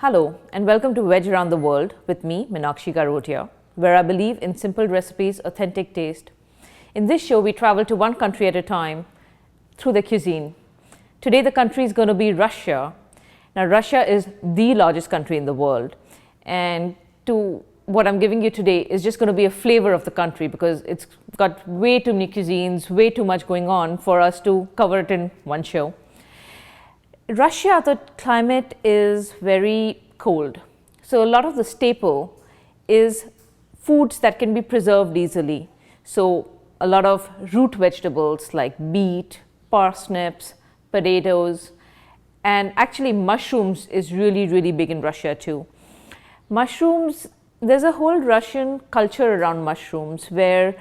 Hello and welcome to Veg Around the World with me, Meenakshi Garodia, where I believe in simple recipes, authentic taste. In this show, we travel to one country at a time through the cuisine. Today, the country is going to be Russia. Now, Russia is the largest country in the world, and what I'm giving you today is just going to be a flavor of the country because it's got way too many cuisines, way too much going on for us to cover it in one show. Russia, the climate is very cold. So a lot of the staple is foods that can be preserved easily. So a lot of root vegetables like beet, parsnips, potatoes, and actually mushrooms is really big in Russia too. Mushrooms, there's a whole Russian culture around mushrooms where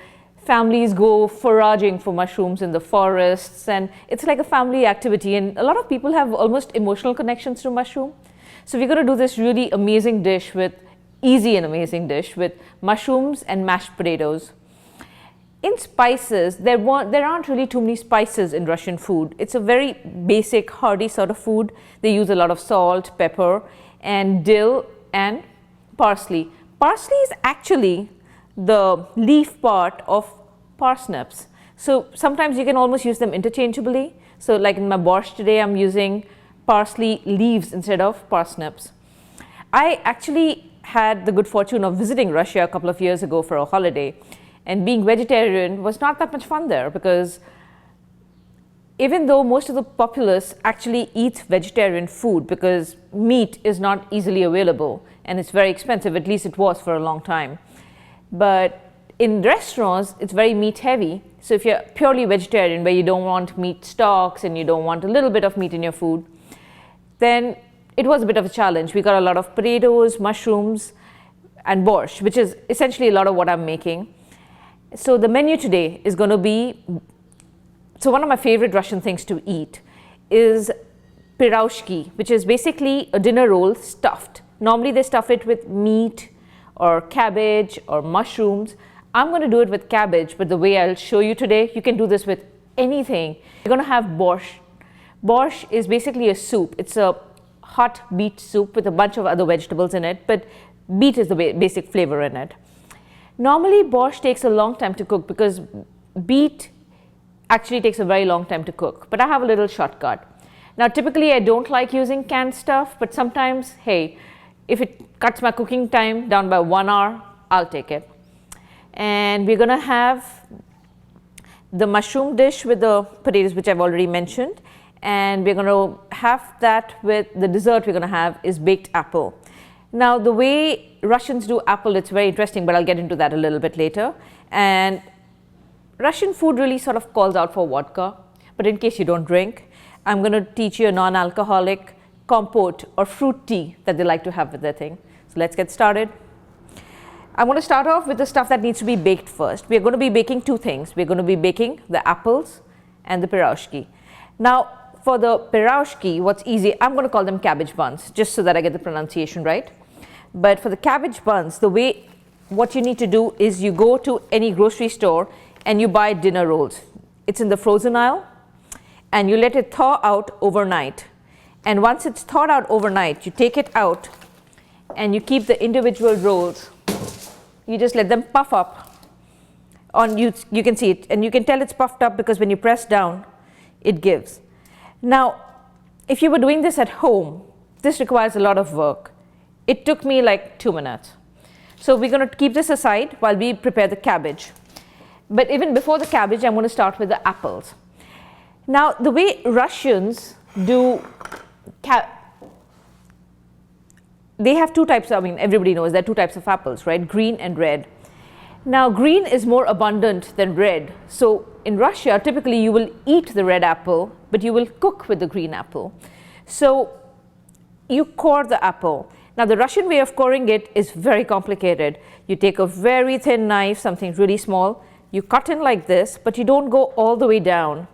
families go foraging for mushrooms in the forests, and it's like a family activity, and a lot of people have almost emotional connections to mushroom. So we're going to do this really amazing dish with mushrooms and mashed potatoes. In spices, there aren't really too many spices in Russian food. It's a very basic, hearty sort of food. They use a lot of salt, pepper, and dill and parsley. Parsley is actually the leaf part of parsnips. So sometimes you can almost use them interchangeably. So like in my borscht today, I'm using parsley leaves instead of parsnips. I actually had the good fortune of visiting Russia a couple of years ago for a holiday, and being vegetarian was not that much fun there because even though most of the populace actually eats vegetarian food because meat is not easily available and it's very expensive, at least it was for a long time. But in restaurants, it's very meat heavy. So if you're purely vegetarian, where you don't want meat stocks and you don't want a little bit of meat in your food, then it was a bit of a challenge. We got a lot of potatoes, mushrooms, and borscht, which is essentially a lot of what I'm making. So the menu today is going to be, so one of my favorite Russian things to eat is Pirozhki, which is basically a dinner roll stuffed. Normally they stuff it with meat or cabbage or mushrooms. I'm going to do it with cabbage, but the way I'll show you today, you can do this with anything. You're going to have borscht. Borscht is basically a soup. It's a hot beet soup with a bunch of other vegetables in it, but beet is the basic flavor in it. Normally, borscht takes a long time to cook because beet actually takes a very long time to cook, but I have a little shortcut. Now, typically, I don't like using canned stuff, but sometimes, hey, if it cuts my cooking time down by 1 hour, I'll take it. And we're going to have the mushroom dish with the potatoes, which I've already mentioned. And we're going to have that with the dessert we're going to have is baked apple. Now, the way Russians do apple, it's very interesting, but I'll get into that a little bit later. And Russian food really sort of calls out for vodka. But in case you don't drink, I'm going to teach you a non-alcoholic compote or fruit tea that they like to have with their thing. So let's get started. I'm going to start off with the stuff that needs to be baked first. We're going to be baking two things. We're going to be baking the apples and the pirozhki. Now, for the pirozhki, what's easy, I'm going to call them cabbage buns, just so that I get the pronunciation right. But for the cabbage buns, what you need to do is you go to any grocery store and you buy dinner rolls. It's in the frozen aisle, and you let it thaw out overnight. And once it's thawed out overnight, you take it out and you keep the individual rolls. You just let them puff up. You can see it, and you can tell it's puffed up because when you press down, it gives. Now, if you were doing this at home, this requires a lot of work. It took me like 2 minutes. So we're going to keep this aside while we prepare the cabbage. But even before the cabbage, I'm going to start with the apples. Now, the way Russians do they have two types, everybody knows there are two types of apples, right? Green and red. Now, green is more abundant than red. So in Russia, typically you will eat the red apple, but you will cook with the green apple. So you core the apple. Now, the Russian way of coring it is very complicated. You take a very thin knife, something really small, you cut in like this, but you don't go all the way down.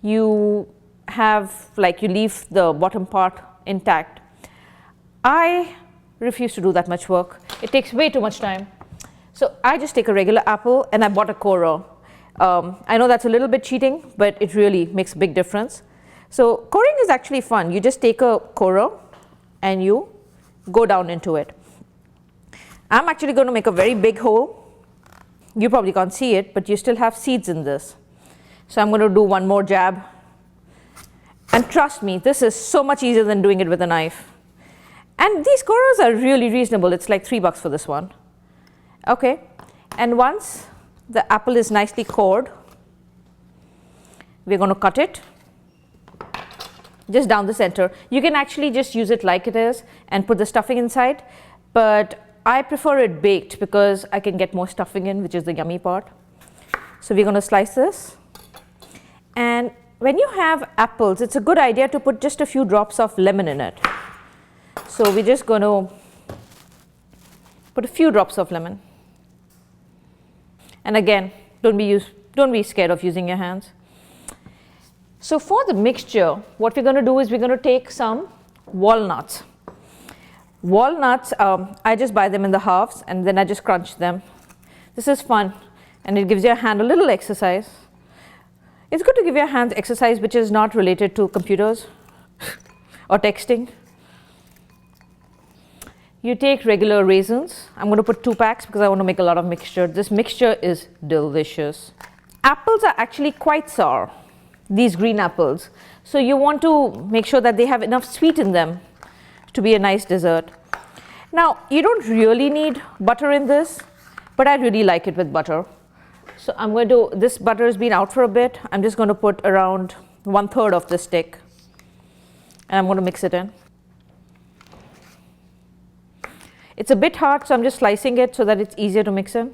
You leave the bottom part intact. I refuse to do that much work. It takes way too much time. So I just take a regular apple and I bought a corer. I know that's a little bit cheating, but it really makes a big difference. So coring is actually fun. You just take a corer and you go down into it. I'm actually going to make a very big hole. You probably can't see it, but you still have seeds in this. So I'm going to do one more jab. And trust me, this is so much easier than doing it with a knife. And these corals are really reasonable. It's like $3 for this one. Okay, and once the apple is nicely cored, we're going to cut it just down the center. You can actually just use it like it is and put the stuffing inside, but I prefer it baked because I can get more stuffing in, which is the yummy part. So we're going to slice this. And when you have apples, it's a good idea to put just a few drops of lemon in it. So we're just going to put a few drops of lemon. And again, don't be scared of using your hands. So for the mixture, what we're going to do is we're going to take some walnuts. Walnuts, I just buy them in the halves and then I just crunch them. This is fun and it gives your hand a little exercise. It's good to give your hands exercise which is not related to computers or texting. You take regular raisins. I'm going to put 2 packs because I want to make a lot of mixture. This mixture is delicious. Apples are actually quite sour, these green apples. So you want to make sure that they have enough sweet in them to be a nice dessert. Now, you don't really need butter in this, but I really like it with butter. So I'm going to, this butter has been out for a bit. I'm just going to put around 1/3 of the stick and I'm going to mix it in. It's a bit hard, so I'm just slicing it so that it's easier to mix in.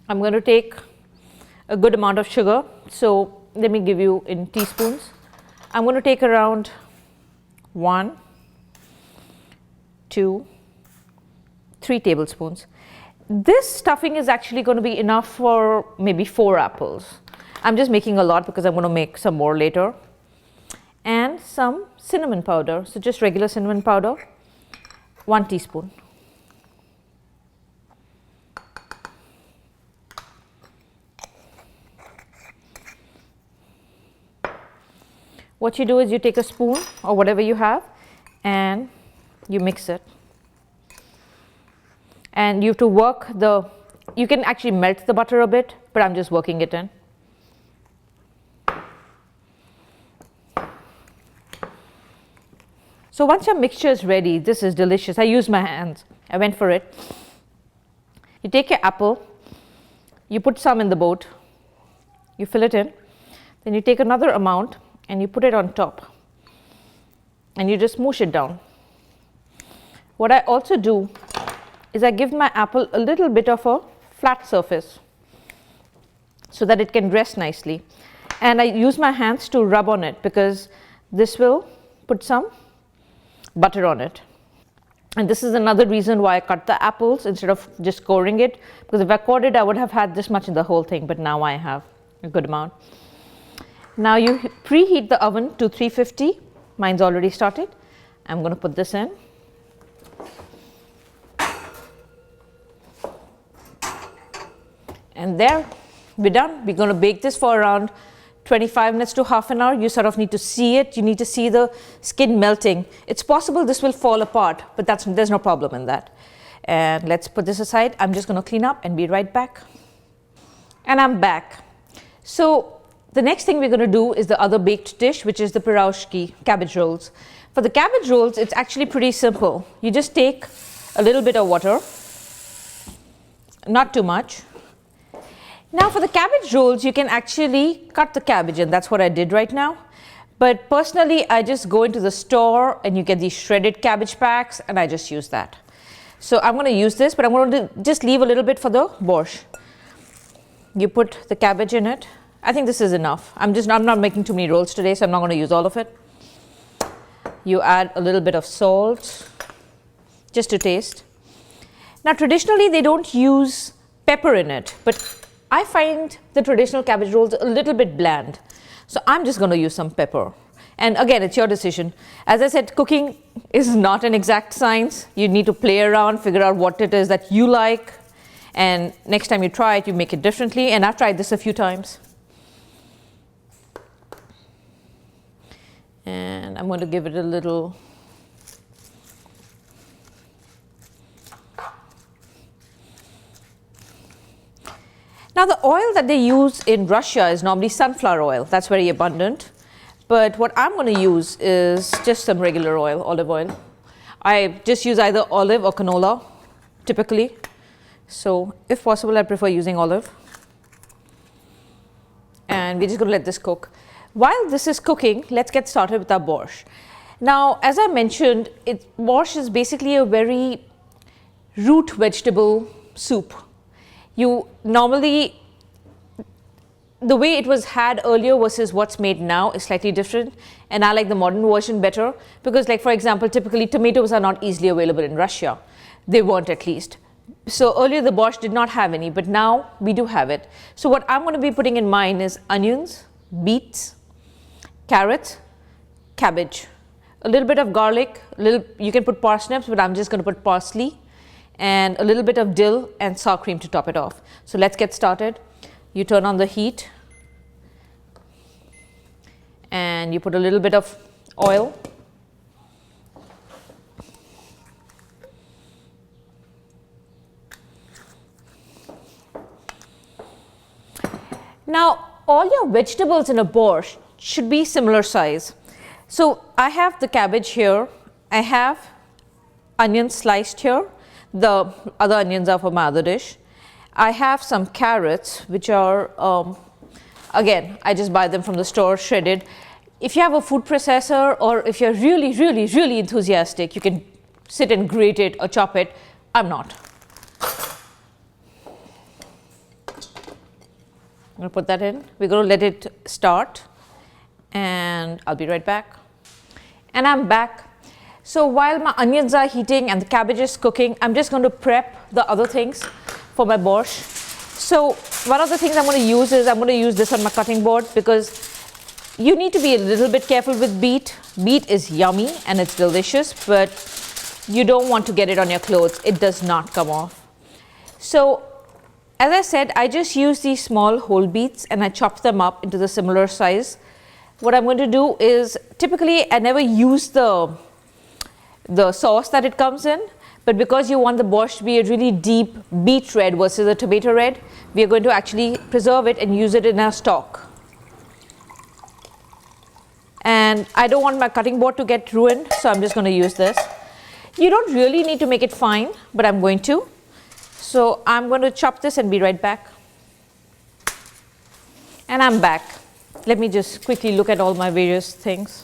I'm going to take a good amount of sugar, so let me give you in teaspoons. I'm going to take around 1, 2, 3 tablespoons. This stuffing is actually going to be enough for maybe 4 apples. I'm just making a lot because I'm going to make some more later. And some cinnamon powder, so just regular cinnamon powder, 1 teaspoon. What you do is you take a spoon or whatever you have and you mix it. And you have to work the, you can actually melt the butter a bit, but I'm just working it in. So once your mixture is ready, this is delicious. I use my hands. I went for it. You take your apple, you put some in the boat, you fill it in, then you take another amount and you put it on top and you just smoosh it down. What I also do is I give my apple a little bit of a flat surface so that it can rest nicely. And I use my hands to rub on it because this will put some butter on it. And this is another reason why I cut the apples instead of just coring it, because if I cored it I would have had this much in the whole thing, but now I have a good amount. Now you preheat the oven to 350. Mine's already started. I'm going to put this in. And there, we're done. We're going to bake this for around 25 minutes to half an hour. You sort of need to see it. You need to see the skin melting. It's possible this will fall apart, but there's no problem in that. And let's put this aside. I'm just going to clean up and be right back. And I'm back. So the next thing we're going to do is the other baked dish, which is the Pirozhki cabbage rolls. For the cabbage rolls, it's actually pretty simple. You just take a little bit of water, not too much. Now for the cabbage rolls, you can actually cut the cabbage, and that's what I did right now. But personally, I just go into the store and you get these shredded cabbage packs and I just use that. So I'm going to use this, but I'm going to just leave a little bit for the borscht. You put the cabbage in it. I think this is enough. I'm not making too many rolls today, so I'm not going to use all of it. You add a little bit of salt, just to taste. Now traditionally they don't use pepper in it, but I find the traditional cabbage rolls a little bit bland. So I'm just going to use some pepper. And again, it's your decision. As I said, cooking is not an exact science. You need to play around, figure out what it is that you like. And next time you try it, you make it differently. And I've tried this a few times. And I'm going to give it a little. Now the oil that they use in Russia is normally sunflower oil. That's very abundant. But what I'm going to use is just some regular oil, olive oil. I just use either olive or canola typically. So if possible, I prefer using olive. And we're just going to let this cook. While this is cooking, let's get started with our borscht. Now, as I mentioned, borscht is basically a very root vegetable soup. You normally, the way it was had earlier versus what's made now is slightly different, and I like the modern version better because, like for example, typically tomatoes are not easily available in Russia. They weren't, at least. So earlier the borscht did not have any, but now we do have it. So what I'm going to be putting in mine is onions, beets, carrots, cabbage, a little bit of garlic, you can put parsnips, but I'm just going to put parsley, and a little bit of dill and sour cream to top it off. So let's get started. You turn on the heat and you put a little bit of oil. Now all your vegetables in a borscht should be similar size. So I have the cabbage here, I have onions sliced here, the other onions are for my other dish. I have some carrots which are, again, I just buy them from the store shredded. If you have a food processor or if you're really enthusiastic, you can sit and grate it or chop it. I'm not. I'm going to put that in. We're going to let it start and I'll be right back. And I'm back. So while my onions are heating and the cabbage is cooking, I'm just going to prep the other things for my borscht. So one of the things I'm going to use is I'm going to use this on my cutting board because you need to be a little bit careful with beet. Beet is yummy and it's delicious, but you don't want to get it on your clothes. It does not come off. So as I said, I just use these small whole beets and I chop them up into the similar size. What I'm going to do is, typically I never use the sauce that it comes in, but because you want the borscht to be a really deep beet red versus a tomato red, we are going to actually preserve it and use it in our stock. And I don't want my cutting board to get ruined, so I'm just going to use this. You don't really need to make it fine, but I'm going to. So I'm going to chop this and be right back. And I'm back. Let me just quickly look at all my various things.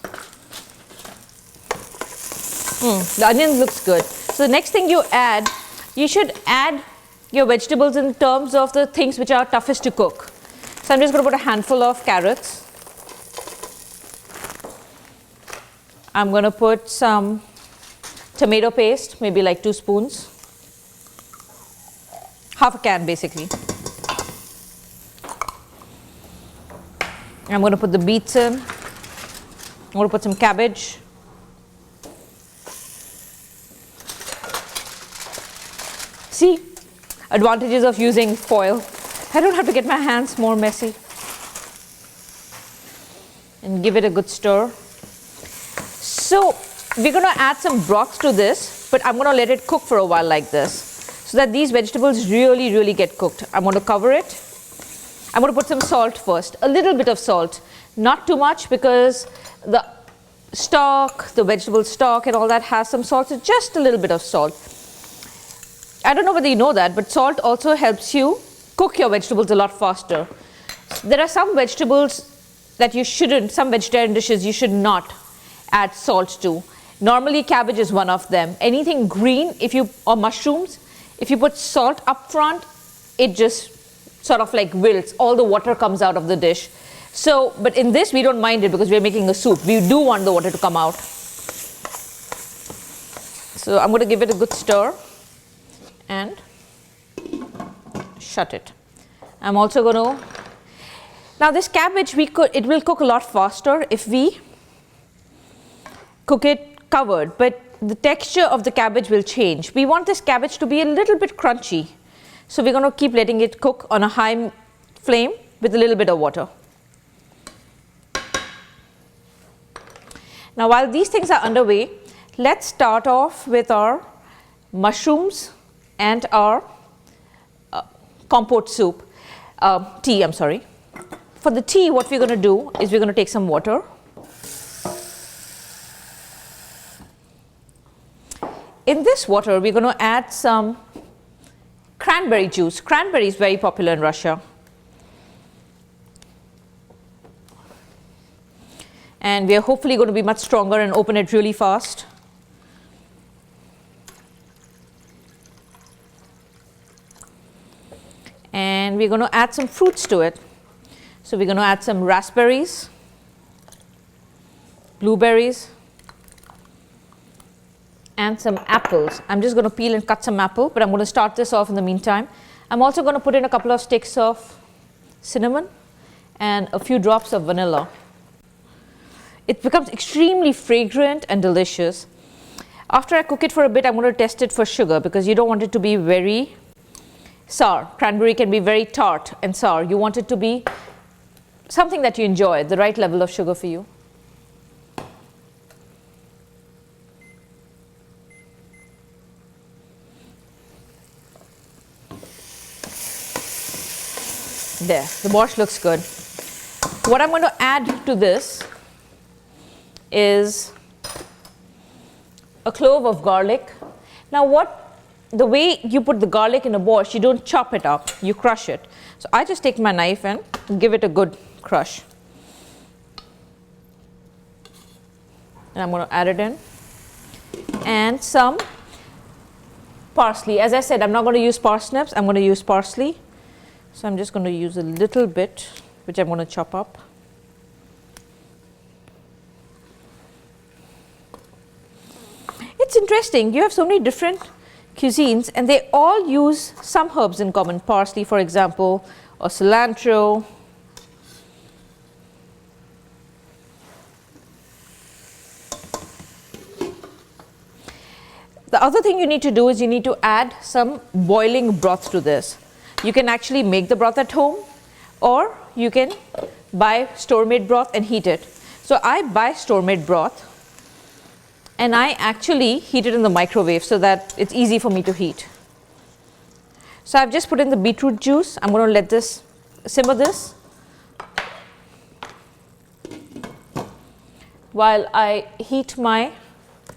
The onion looks good. So the next thing you add, you should add your vegetables in terms of the things which are toughest to cook. So I'm just going to put a handful of carrots. I'm going to put some tomato paste, maybe like 2 spoons. Half a can basically. I'm going to put the beets in. I'm going to put some cabbage. See, advantages of using foil. I don't have to get my hands more messy. And give it a good stir. So we're going to add some broth to this, but I'm going to let it cook for a while like this, so that these vegetables really get cooked. I'm going to cover it. I'm going to put some salt first, a little bit of salt, not too much because the stock, the vegetable stock and all that has some salt, so just a little bit of salt. I don't know whether you know that, but salt also helps you cook your vegetables a lot faster. There are some vegetables that you shouldn't, some vegetarian dishes you should not add salt to. Normally cabbage is one of them. Anything green, or mushrooms, if you put salt up front, it just sort of like wilts, all the water comes out of the dish. So, but in this we don't mind it because we're making a soup. We do want the water to come out. So I'm going to give it a good stir and shut it. I'm also going to, now this cabbage it will cook a lot faster if we cook it covered, but the texture of the cabbage will change. We want this cabbage to be a little bit crunchy. So we're going to keep letting it cook on a high flame with a little bit of water. Now while these things are underway, let's start off with our mushrooms and our compote soup, tea, I'm sorry. For the tea, what we're going to do is we're going to take some water. In this water, we're going to add some cranberry juice. Cranberry is very popular in Russia. And we are hopefully going to be much stronger and open it really fast. And we're going to add some fruits to it. So we're going to add some raspberries, blueberries, and some apples. I'm just going to peel and cut some apple, but I'm going to start this off in the meantime. I'm also going to put in a couple of sticks of cinnamon and a few drops of vanilla. It becomes extremely fragrant and delicious. After I cook it for a bit, I'm going to test it for sugar because you don't want it to be very sour. Cranberry can be very tart and sour. You want it to be something that you enjoy, the right level of sugar for you. There, the borscht looks good. What I'm going to add to this is a clove of garlic. Now the way you put the garlic in a borscht, you don't chop it up, you crush it. So I just take my knife and give it a good crush. And I'm going to add it in. And some parsley. As I said, I'm not going to use parsnips, I'm going to use parsley. So I'm just going to use a little bit, which I'm going to chop up. It's interesting, you have so many different cuisines and they all use some herbs in common. Parsley, for example, or cilantro. The other thing you need to do is you need to add some boiling broth to this. You can actually make the broth at home or you can buy store-made broth and heat it. So I buy store-made broth and I actually heat it in the microwave so that it's easy for me to heat. So I've just put in the beetroot juice. I'm going to let this simmer this while I heat my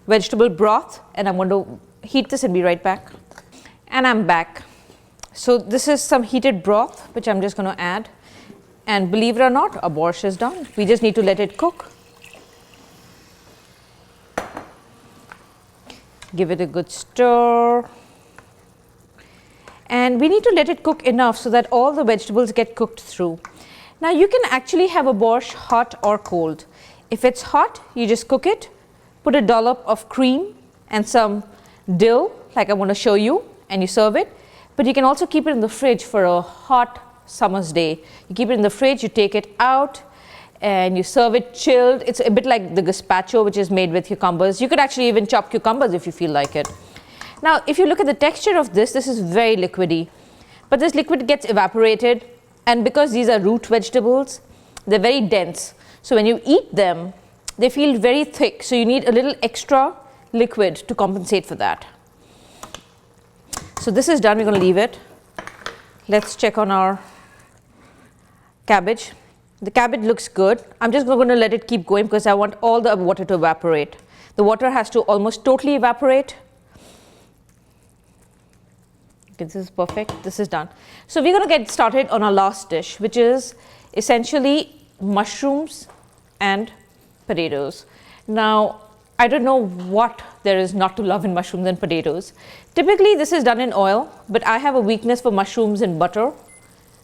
vegetable broth, and I'm going to heat this and be right back. And I'm back. So this is some heated broth which I'm just going to add, and believe it or not, our borscht is done. We just need to let it cook. Give it a good stir, and we need to let it cook enough so that all the vegetables get cooked through. Now you can actually have a borscht hot or cold. If it's hot, you just cook it, put a dollop of cream and some dill like I want to show you, and you serve it. But you can also keep it in the fridge for a hot summer's day. You keep it in the fridge, you take it out and you serve it chilled. It's a bit like the gazpacho, which is made with cucumbers. You could actually even chop cucumbers if you feel like it. Now, if you look at the texture of this, this is very liquidy. But this liquid gets evaporated, and because these are root vegetables, they're very dense. So when you eat them, they feel very thick. So you need a little extra liquid to compensate for that. So this is done, we're going to leave it. Let's check on our cabbage. The cabbage looks good. I'm just going to let it keep going because I want all the water to evaporate. The water has to almost totally evaporate. Okay, this is perfect. This is done. So we're going to get started on our last dish, which is essentially mushrooms and potatoes. Now, I don't know what there is not to love in mushrooms and potatoes. Typically, this is done in oil, but I have a weakness for mushrooms in butter.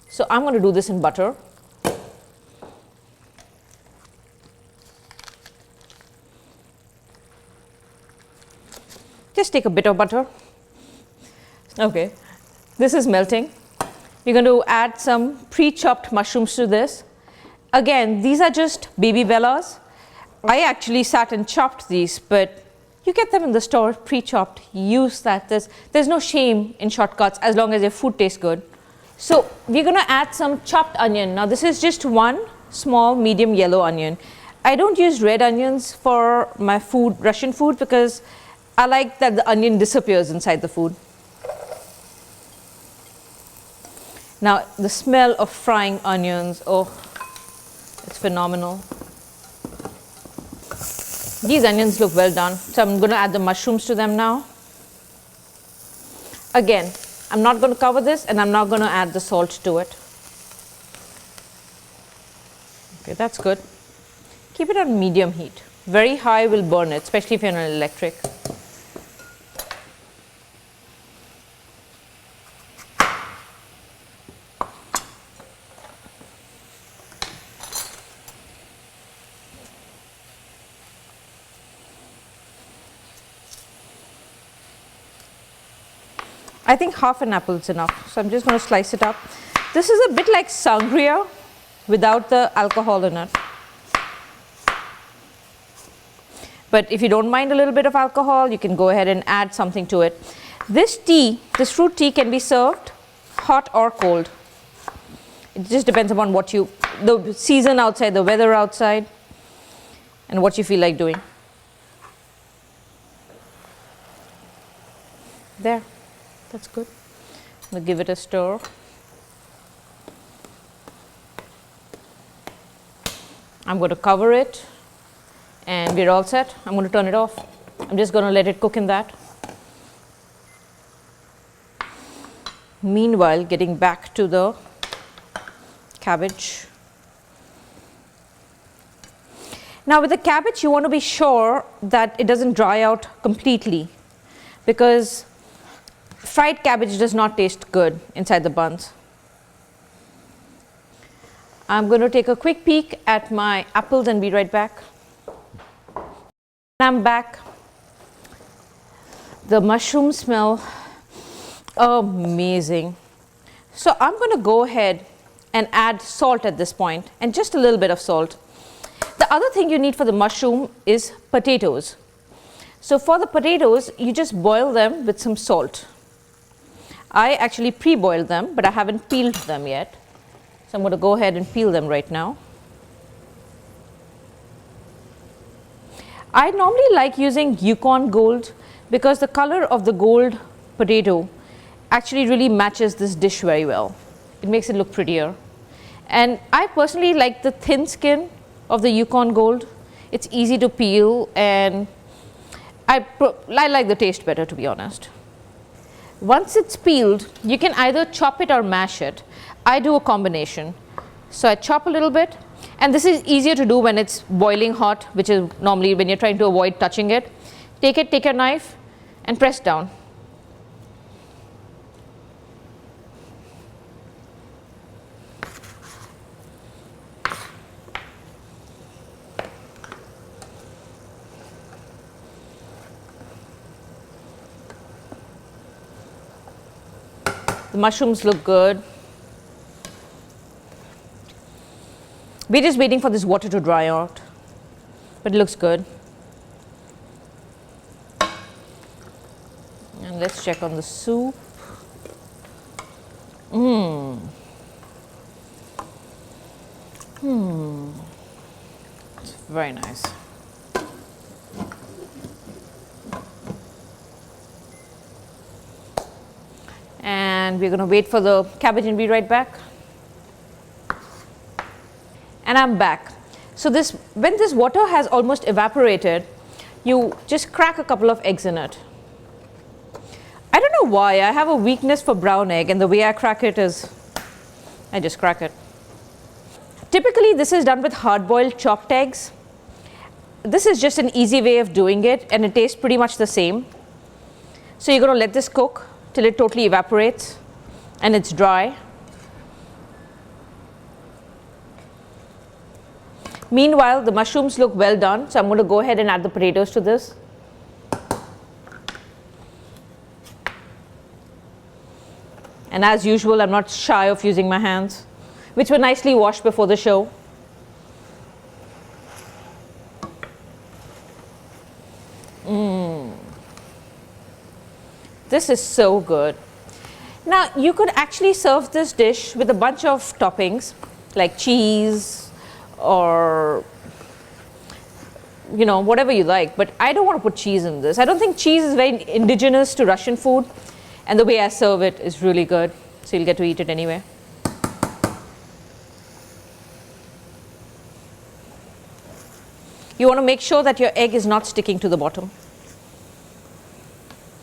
So I'm going to do this in butter. Just take a bit of butter. Okay, this is melting. We're going to add some pre-chopped mushrooms to this. Again, these are just baby bellas. I actually sat and chopped these, but you get them in the store pre-chopped. Use that. There's no shame in shortcuts as long as your food tastes good. So we're going to add some chopped onion. Now this is just one small medium yellow onion. I don't use red onions for my food, Russian food, because I like that the onion disappears inside the food. Now the smell of frying onions, oh, it's phenomenal. These onions look well done, so I'm going to add the mushrooms to them now. Again, I'm not going to cover this, and I'm not going to add the salt to it. Okay, that's good. Keep it on medium heat. Very high will burn it, especially if you're on an electric. I think half an apple is enough, so I'm just going to slice it up. This is a bit like sangria without the alcohol in it. But if you don't mind a little bit of alcohol, you can go ahead and add something to it. This tea, this fruit tea, can be served hot or cold. It just depends upon what you, the season outside, the weather outside, and what you feel like doing. There. That's good. We'll give it a stir. I'm going to cover it, and we're all set. I'm going to turn it off. I'm just going to let it cook in that. Meanwhile, getting back to the cabbage. Now with the cabbage, you want to be sure that it doesn't dry out completely, because fried cabbage does not taste good inside the buns. I'm going to take a quick peek at my apples and be right back. I'm back. The mushrooms smell amazing. So I'm going to go ahead and add salt at this point, and just a little bit of salt. The other thing you need for the mushroom is potatoes. So for the potatoes, you just boil them with some salt. I actually pre-boiled them, but I haven't peeled them yet. So I'm going to go ahead and peel them right now. I normally like using Yukon Gold because the color of the gold potato actually really matches this dish very well. It makes it look prettier. And I personally like the thin skin of the Yukon Gold. It's easy to peel, and I like the taste better, to be honest. Once it's peeled, you can either chop it or mash it. I do a combination. So I chop a little bit, and this is easier to do when it's boiling hot, which is normally when you're trying to avoid touching it. Take your knife and press down. The mushrooms look good. We're just waiting for this water to dry out, but it looks good. And let's check on the soup. It's very nice. And we're going to wait for the cabbage and be right back. And I'm back. So when this water has almost evaporated, you just crack a couple of eggs in it. I don't know why, I have a weakness for brown egg, and the way I crack it is, I just crack it. Typically this is done with hard-boiled chopped eggs. This is just an easy way of doing it, and it tastes pretty much the same. So you're going to let this cook till it totally evaporates and it's dry. Meanwhile, the mushrooms look well done, so I'm going to go ahead and add the potatoes to this. And as usual, I'm not shy of using my hands, which were nicely washed before the show. This is so good. Now, you could actually serve this dish with a bunch of toppings like cheese or you know, whatever you like, but I don't want to put cheese in this. I don't think cheese is very indigenous to Russian food, and the way I serve it is really good, so you'll get to eat it anyway. You want to make sure that your egg is not sticking to the bottom.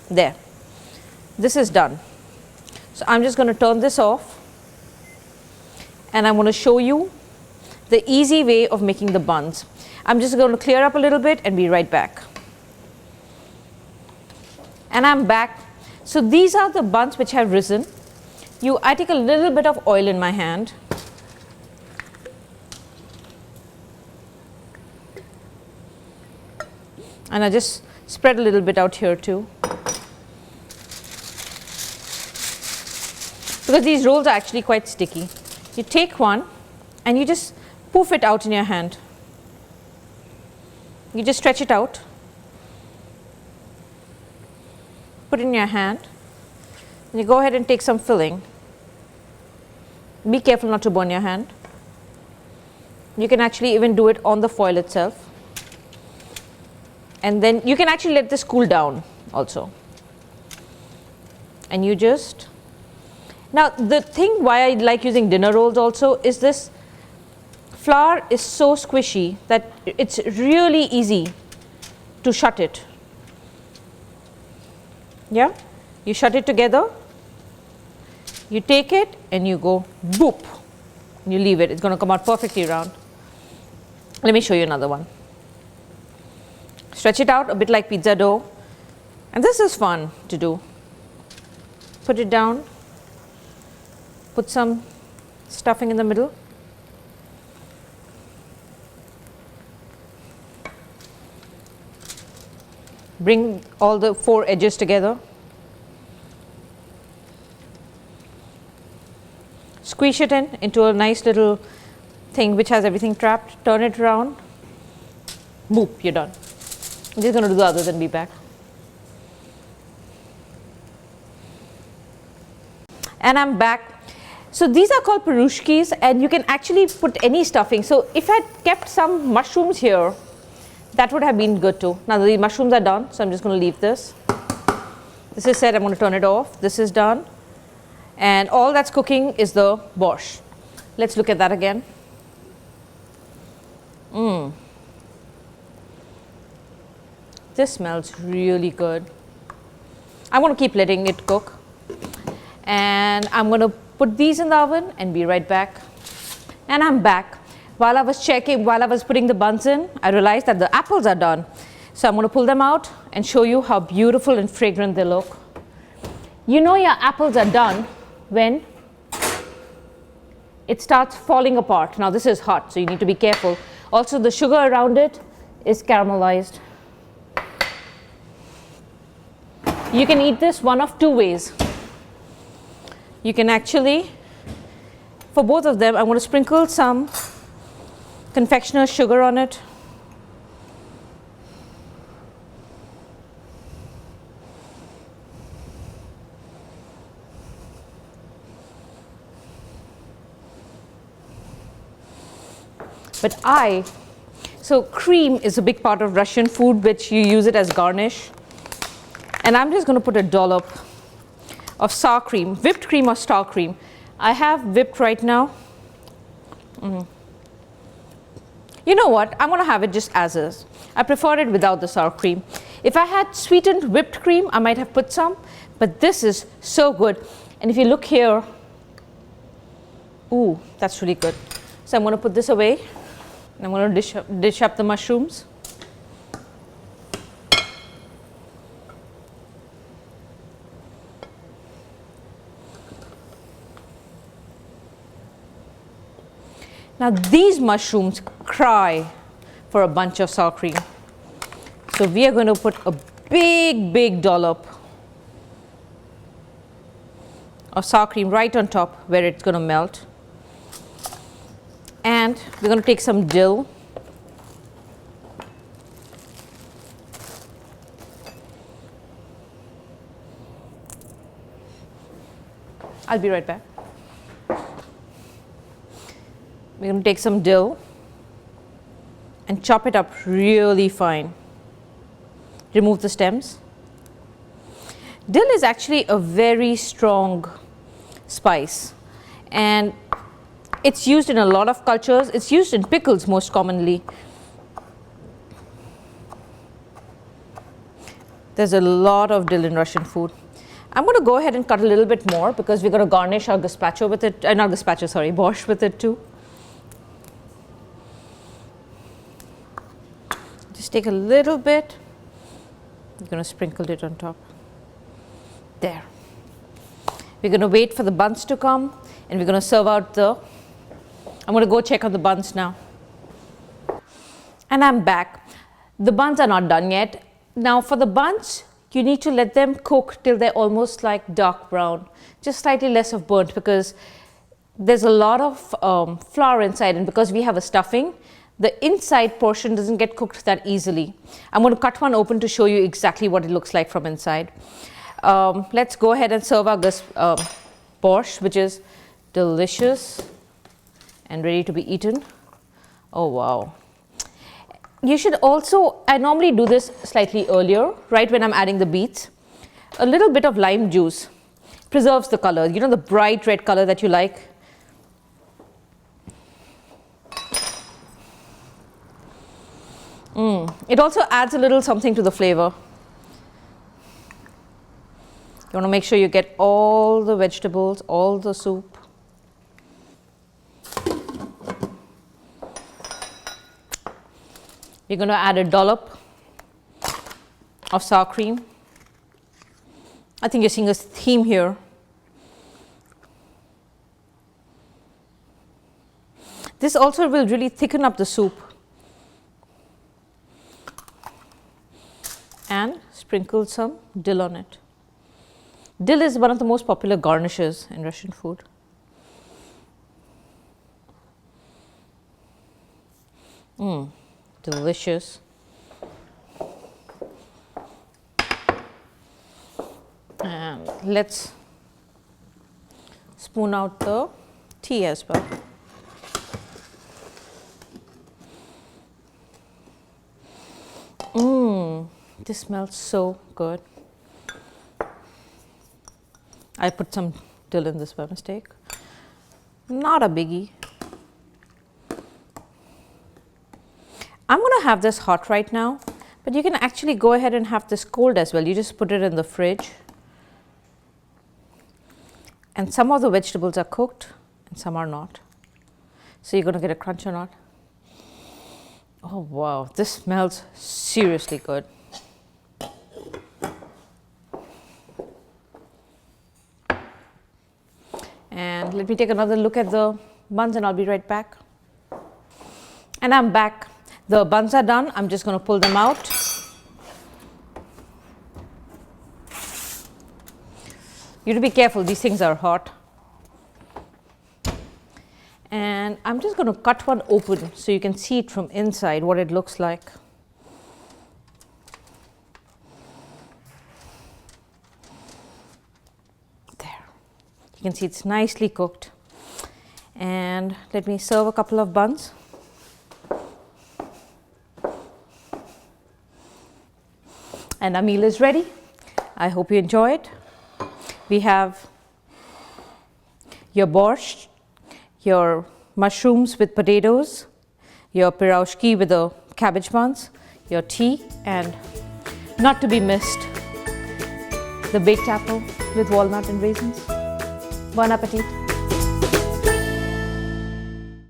There. This is done. So I'm just going to turn this off, and I'm going to show you the easy way of making the buns. I'm just going to clear up a little bit and be right back. And I'm back. So these are the buns which have risen. I take a little bit of oil in my hand. And I just spread a little bit out here too. Because these rolls are actually quite sticky. You take one and you just poof it out in your hand. You just stretch it out, put it in your hand, and you go ahead and take some filling. Be careful not to burn your hand. You can actually even do it on the foil itself. And then you can actually let this cool down also. And you just, now the thing why I like using dinner rolls also is this flour is so squishy that it's really easy to shut it. Yeah, you shut it together, you take it and you go boop, you leave it, it's going to come out perfectly round. Let me show you another one. Stretch it out a bit like pizza dough, and this is fun to do. Put it down, put some stuffing in the middle. Bring all the 4 edges together. Squish it into a nice little thing which has everything trapped. Turn it around. Boop, you're done. I'm just going to do the other, then be back. And I'm back. So these are called Pirozhkis, and you can actually put any stuffing. So if I had kept some mushrooms here, that would have been good too. Now the mushrooms are done, so I'm just going to leave this. This is set, I'm going to turn it off. This is done. And all that's cooking is the borscht. Let's look at that again. This smells really good. I'm going to keep letting it cook. And I'm going to put these in the oven and be right back. And I'm back. While I was putting the buns in, I realized that the apples are done. So I'm going to pull them out and show you how beautiful and fragrant they look. You know your apples are done when it starts falling apart. Now this is hot, so you need to be careful. Also the sugar around it is caramelized. You can eat this one of 2 ways. You can actually, for both of them, I'm going to sprinkle some confectioner's sugar on it. So cream is a big part of Russian food, which you use it as garnish. And I'm just going to put a dollop of sour cream, whipped cream or sour cream. I have whipped right now. You know what? I'm going to have it just as is. I prefer it without the sour cream. If I had sweetened whipped cream, I might have put some, but this is so good. And if you look here, ooh, that's really good. So I'm going to put this away, and I'm going to dish up the mushrooms. Now these mushrooms cry for a bunch of sour cream. So we are going to put a big dollop of sour cream right on top where it's going to melt. And we're going to take some dill. I'll be right back. We're going to take some dill and chop it up really fine. Remove the stems. Dill is actually a very strong spice, and it's used in a lot of cultures. It's used in pickles most commonly. There's a lot of dill in Russian food. I'm going to go ahead and cut a little bit more because we're going to garnish our gazpacho with it, not gazpacho, sorry, borscht with it too. Just take a little bit. I'm going to sprinkle it on top. There. We're going to wait for the buns to come, and we're going to serve out the, I'm going to go check on the buns now. And I'm back. The buns are not done yet. Now for the buns, you need to let them cook till they're almost like dark brown, just slightly less of burnt, because there's a lot of flour inside, and because we have a stuffing, the inside portion doesn't get cooked that easily. I'm going to cut one open to show you exactly what it looks like from inside. Let's go ahead and serve our borscht, which is delicious and ready to be eaten. Oh wow. You should also, I normally do this slightly earlier, right when I'm adding the beets. A little bit of lime juice preserves the color, you know, the bright red color that you like. It also adds a little something to the flavor. You want to make sure you get all the vegetables, all the soup. You're going to add a dollop of sour cream. I think you're seeing a theme here. This also will really thicken up the soup. And sprinkle some dill on it. Dill is one of the most popular garnishes in Russian food. Delicious. And let's spoon out the tea as well. This smells so good. I put some dill in this by mistake. Not a biggie. I'm going to have this hot right now, but you can actually go ahead and have this cold as well. You just put it in the fridge. And some of the vegetables are cooked and some are not. So you're going to get a crunch or not. Oh wow, this smells seriously good. And let me take another look at the buns and I'll be right back. And I'm back. The buns are done. I'm just going to pull them out. You have to be careful, these things are hot. And I'm just going to cut one open so you can see it from inside, what it looks like. There. You can see it's nicely cooked. And let me serve a couple of buns. And our meal is ready. I hope you enjoy it. We have your borscht, your mushrooms with potatoes, your pirozhki with the cabbage buns, your tea, and not to be missed, the baked apple with walnut and raisins. Bon appetit.